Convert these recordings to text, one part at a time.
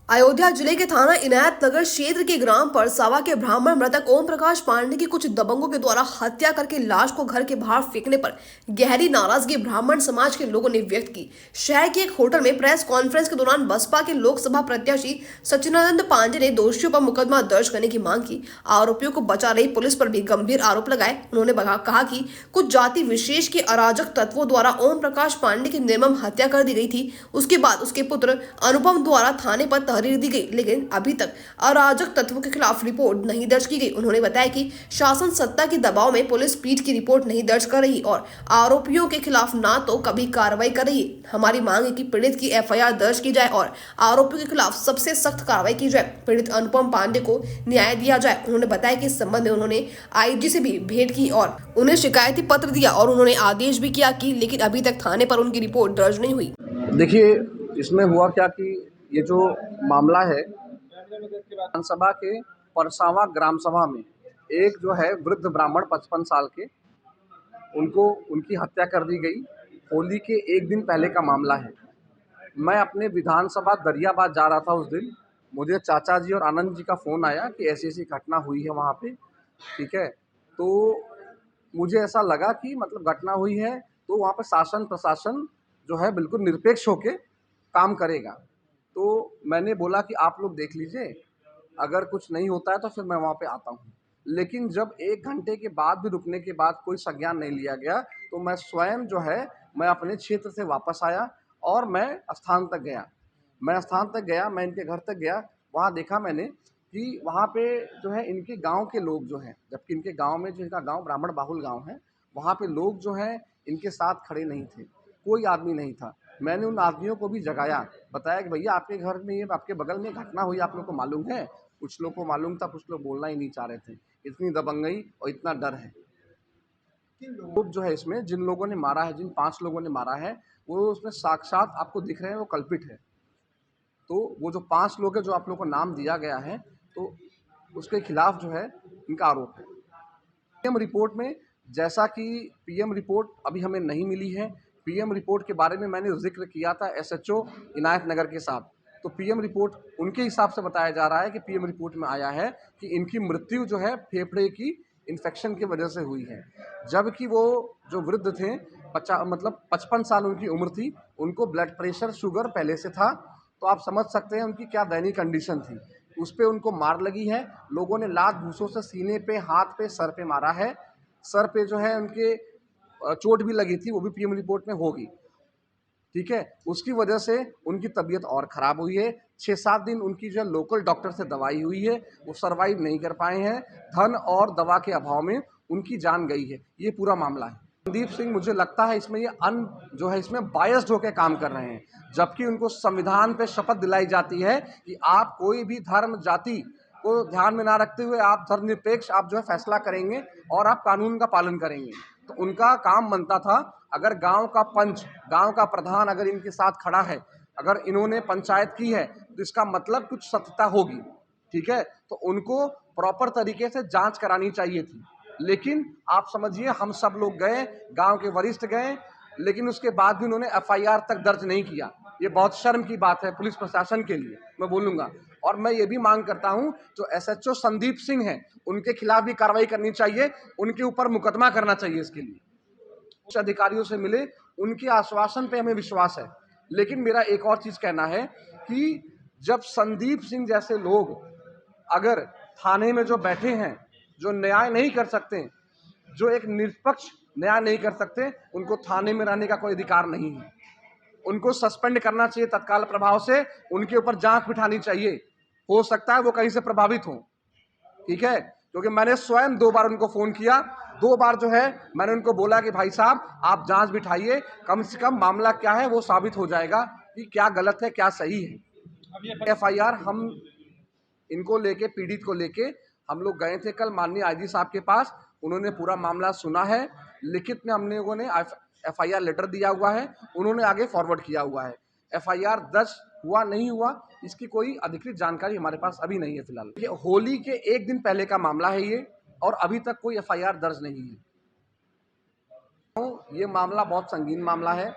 अयोध्या जिले के थाना इनायत नगर क्षेत्र के ग्राम परसावा के ब्राह्मण मृतक ओम प्रकाश पांडे की कुछ दबंगों के द्वारा हत्या करके लाश को घर के बाहर फेंकने पर गहरी नाराजगी ब्राह्मण समाज के लोगों ने व्यक्त की। शहर के एक होटल में प्रेस कॉन्फ्रेंस के दौरान बसपा के लोकसभा प्रत्याशी सचिनानंद पांडे ने दोषियों पर मुकदमा दर्ज करने की मांग की। आरोपियों को बचा रही पुलिस पर भी गंभीर आरोप लगाए। उन्होंने कहा कि कुछ जाति विशेष के अराजक तत्वों द्वारा ओम प्रकाश पांडे की निर्मम हत्या कर दी गई थी। उसके बाद उसके पुत्र अनुपम द्वारा थाने पर तहरीर दी गई, लेकिन अभी तक अराजक तत्वों के खिलाफ रिपोर्ट नहीं दर्ज की गई। उन्होंने बताया कि शासन सत्ता के दबाव में पुलिस पीट की रिपोर्ट नहीं दर्ज कर रही और आरोपियों के खिलाफ ना तो कभी कार्रवाई कर रही है। हमारी मांग है कि पीड़ित की एफआईआर दर्ज की जाए और आरोपियों के खिलाफ सबसे सख्त कार्रवाई की जाए। पीड़ित अनुपम पांडे को न्याय दिया जाए। उन्होंने बताया कि इस संबंध में उन्होंने आईजी से भी भेंट की और उन्हें शिकायती पत्र दिया और उन्होंने आदेश भी किया कि लेकिन अभी तक थाने पर उनकी रिपोर्ट दर्ज नहीं हुई। देखिए, इसमें हुआ क्या कि ये जो मामला है विधानसभा के परसावा ग्राम सभा में एक जो है वृद्ध ब्राह्मण 55 साल के उनको उनकी हत्या कर दी गई। होली के एक दिन पहले का मामला है। मैं अपने विधानसभा दरियाबाद जा रहा था उस दिन। मुझे चाचा जी और आनंद जी का फ़ोन आया कि ऐसी-ऐसी घटना हुई है वहाँ पे, ठीक है। तो मुझे ऐसा लगा कि मतलब घटना हुई है तो वहाँ पे शासन प्रशासन जो है बिल्कुल निरपेक्ष होके काम करेगा। तो मैंने बोला कि आप लोग देख लीजिए, अगर कुछ नहीं होता है तो फिर मैं वहाँ पे आता हूँ। लेकिन जब 1 घंटे के बाद भी रुकने के बाद कोई संज्ञान नहीं लिया गया, तो मैं स्वयं जो है मैं अपने क्षेत्र से वापस आया और मैं स्थान तक गया। मैं इनके घर तक गया। वहाँ देखा मैंने कि वहाँ पे जो है इनके गाँव के लोग जो हैं, जबकि इनके गाँव में जो इनका गाँव ब्राह्मण बाहुल गाँव है, वहाँ पे लोग जो हैं इनके साथ खड़े नहीं थे। कोई आदमी नहीं था। मैंने उन आदमियों को भी जगाया, बताया कि भैया आपके घर में ये आपके बगल में घटना हुई, आप लोग को मालूम है? कुछ लोग को मालूम था, कुछ लोग बोलना ही नहीं चाह रहे थे। इतनी दबंगई और इतना डर है। लोग जो है इसमें जिन लोगों ने मारा है, जिन 5 लोगों ने मारा है, वो उसमें साक्षात आपको दिख रहे हैं, वो कल्पित है। तो वो जो 5 लोग हैं जो आप लोगों को नाम दिया गया है, तो उसके खिलाफ जो है इनका आरोप है। पीएम रिपोर्ट में, जैसा कि पीएम रिपोर्ट अभी हमें नहीं मिली है। पीएम रिपोर्ट के बारे में मैंने ज़िक्र किया था एसएचओ इनायत नगर के साथ। तो पीएम रिपोर्ट उनके हिसाब से बताया जा रहा है कि पीएम रिपोर्ट में आया है कि इनकी मृत्यु जो है फेफड़े की इन्फेक्शन की वजह से हुई है। जबकि वो जो वृद्ध थे, 55 साल उनकी उम्र थी, उनको ब्लड प्रेशर, शुगर पहले से था। तो आप समझ सकते हैं उनकी क्या दयनीय कंडीशन थी। उस पे उनको मार लगी है। लोगों ने लात घूंसों से सीने पे, हाथ पे, सर पे मारा है। सर पे जो है उनके चोट भी लगी थी, वो भी पीएम रिपोर्ट में होगी, ठीक है। उसकी वजह से उनकी तबीयत और ख़राब हुई है। 6-7 दिन उनकी जो है लोकल डॉक्टर से दवाई हुई है, वो सर्वाइव नहीं कर पाए हैं। धन और दवा के अभाव में उनकी जान गई है। ये पूरा मामला है। संदीप सिंह, मुझे लगता है इसमें ये जो है इसमें बायस्ड होकर काम कर रहे हैं, जबकि उनको संविधान पे शपथ दिलाई जाती है कि आप कोई भी धर्म, जाति को ध्यान में ना रखते हुए आप धर्मनिरपेक्ष आप जो है फैसला करेंगे और आप कानून का पालन करेंगे। तो उनका काम बनता था, अगर गांव का पंच, गांव का प्रधान अगर इनके साथ खड़ा है, अगर इन्होंने पंचायत की है, तो इसका मतलब कुछ सत्यता होगी, ठीक है। तो उनको प्रॉपर तरीके से जांच करानी चाहिए थी। लेकिन आप समझिए, हम सब लोग गए, गांव के वरिष्ठ गए, लेकिन उसके बाद भी उन्होंने एफआईआर तक दर्ज नहीं किया। ये बहुत शर्म की बात है पुलिस प्रशासन के लिए, मैं बोलूँगा। और मैं ये भी मांग करता हूँ, जो एसएचओ संदीप सिंह हैं, उनके खिलाफ भी कार्रवाई करनी चाहिए, उनके ऊपर मुकदमा करना चाहिए इसके लिए। उच्च अधिकारियों से मिले, उनके आश्वासन पे हमें विश्वास है। लेकिन मेरा एक और चीज़ कहना है कि जब संदीप सिंह जैसे लोग अगर थाने में जो बैठे हैं, जो न्याय नहीं कर सकते, जो एक निष्पक्ष न्याय नहीं कर सकते, उनको थाने में रहने का कोई अधिकार नहीं है। उनको सस्पेंड करना चाहिए तत्काल प्रभाव से, उनके ऊपर जांच बिठानी चाहिए। हो सकता है वो कहीं से प्रभावित हों, ठीक है। क्योंकि मैंने स्वयं 2 बार उनको फ़ोन किया, 2 बार जो है मैंने उनको बोला कि भाई साहब आप जांच बिठाइए, कम से कम मामला क्या है वो साबित हो जाएगा कि क्या गलत है, क्या सही है। एफआईआर हम इनको लेके, पीड़ित को लेके हम लोग गए थे कल माननीय आईजी साहब के पास। उन्होंने पूरा मामला सुना है। लिखित में हम लोगों ने एफआईआर लेटर दिया हुआ है, उन्होंने आगे फॉरवर्ड किया हुआ है। एफआईआर दर्ज हुआ नहीं हुआ, इसकी कोई अधिकृत जानकारी हमारे पास अभी नहीं है फिलहाल। ये होली के एक दिन पहले का मामला है ये, और अभी तक कोई एफआईआर दर्ज नहीं है। तो ये मामला बहुत संगीन मामला है,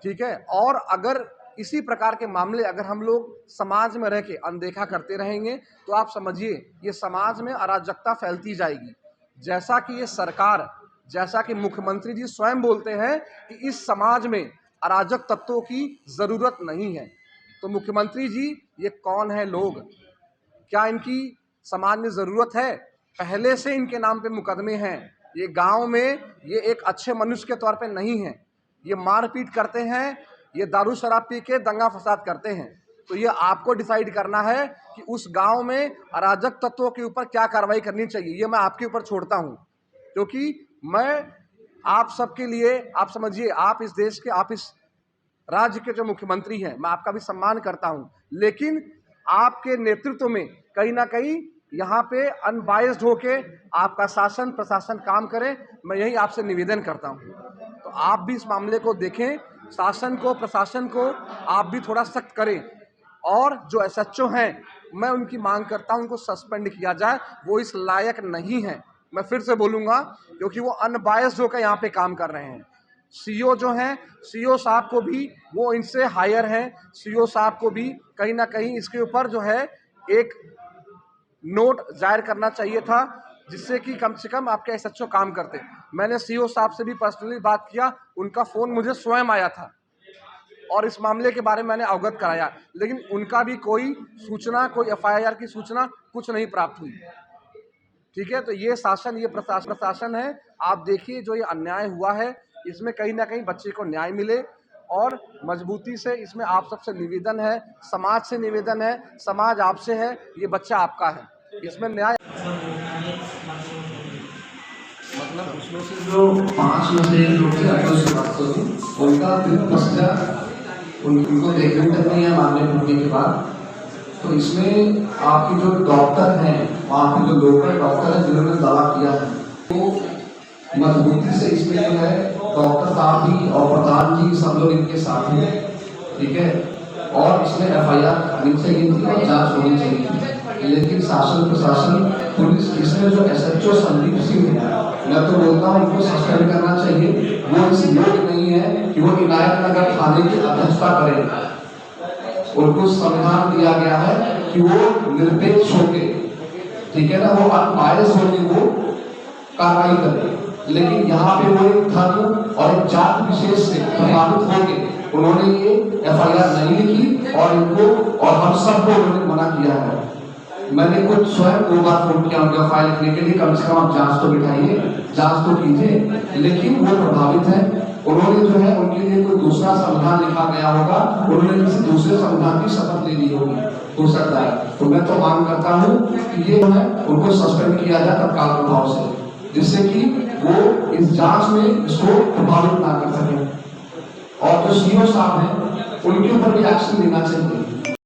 ठीक है। और अगर इसी प्रकार के मामले अगर हम लोग समाज में रह के अनदेखा करते रहेंगे तो आप समझिए ये समाज में अराजकता फैलती जाएगी। जैसा कि ये सरकार, जैसा कि मुख्यमंत्री जी स्वयं बोलते हैं कि इस समाज में अराजक तत्वों की ज़रूरत नहीं है, तो मुख्यमंत्री जी ये कौन है लोग? क्या इनकी समाज में ज़रूरत है? पहले से इनके नाम पे मुकदमे हैं। ये गांव में ये एक अच्छे मनुष्य के तौर पे नहीं है। ये मारपीट करते हैं, ये दारू शराब पी के दंगा फसाद करते हैं। तो ये आपको डिसाइड करना है कि उस गांव में अराजक तत्वों के ऊपर क्या कार्रवाई करनी चाहिए। ये मैं आपके ऊपर छोड़ता हूँ, क्योंकि मैं आप सबके लिए, आप समझिए, आप इस देश के, आप इस राज्य के जो मुख्यमंत्री हैं, मैं आपका भी सम्मान करता हूँ, लेकिन आपके नेतृत्व में कहीं ना कहीं यहाँ पे अनबायस्ड होके आपका शासन प्रशासन काम करे। मैं यही आपसे निवेदन करता हूँ। तो आप भी इस मामले को देखें, शासन को प्रशासन को आप भी थोड़ा सख्त करें, और जो एसएचओ हैं मैं उनकी मांग करता हूँ उनको सस्पेंड किया जाए। वो इस लायक नहीं है, मैं फिर से बोलूँगा, क्योंकि वो अनबायस्ड होकर यहाँ पे काम कर रहे हैं। सीओ जो हैं, सीओ साहब को भी, वो इनसे हायर हैं, सीओ साहब को भी कहीं ना कहीं इसके ऊपर जो है एक नोट जाहिर करना चाहिए था, जिससे कि कम से कम आपके एसएचओ काम करते। मैंने सीओ साहब से भी पर्सनली बात किया, उनका फ़ोन मुझे स्वयं आया था और इस मामले के बारे में मैंने अवगत कराया, लेकिन उनका भी कोई सूचना, कोई एफआईआर की सूचना कुछ नहीं प्राप्त हुई। ठीक है, तो ये शासन, ये प्रशासन है। आप देखिए जो ये अन्याय हुआ है, इसमें कहीं ना कहीं बच्चे को न्याय मिले, और मजबूती से इसमें आप सबसे निवेदन है, समाज से निवेदन है, समाज आपसे है, ये बच्चा आपका है, इसमें न्याय। मतलब उसमें से जो 5 में से एक लोग थे, अगर से बात करूँ, उनका दिल पसंद उनको देखने तक नहीं है मामले होने के बाद। तो इसमें आपके जो डॉक्टर हैं, वहाँ के जो लोकल डॉक्टर हैं जिन्होंने दवा किया है, तो मजबूती से इसमें जो है डॉक्टर साहब भी और प्रधान जी सब लोग इनके साथ हैं, ठीक है। और इसमें एफआईआर होनी चाहिए थी और जांच होनी चाहिए थी, लेकिन शासन प्रशासन पुलिस, इसमें जो एसएचओ संदीप सिंह है, मैं तो बोलता हूँ उनको सस्पेंड करना चाहिए। वो इस योग्य नहीं है कि वो इनायत नगर थाने की अध्यक्षता करें। उनको संविधान दिया गया है कि वो निरपेक्ष होके, ठीक है ना, वो अनबायस होके वो कार्रवाई करें। लेकिन यहाँ पे वो एक धर्म और एक जात विशेष से प्रभावित होके उन्होंने ये एफआईआर नहीं लिखी, और इनको और हम सबको उन्होंने मना किया है। मैंने खुद स्वयं 2 बार फोन किया उनका फाइल लिखने के लिए, कम से कम आप जांच तो बिठाइए, जांच तो कीजिए, लेकिन वो प्रभावित है। उन्होंने जो है उनके लिए कोई दूसरा संविधान लिखा गया होगा, उन्होंने किसी दूसरे संविधान की शपथ ले ली होगी, हो सकता है। तो मैं तो मांग करता हूँ कि ये जो है उनको सस्पेंड किया जाए तत्काल प्रभाव से, जिससे कि वो इस जांच में इसको प्रभावित ना कर सके। और जो सीओ साहब हैं उनके ऊपर भी एक्शन लेना चाहिए।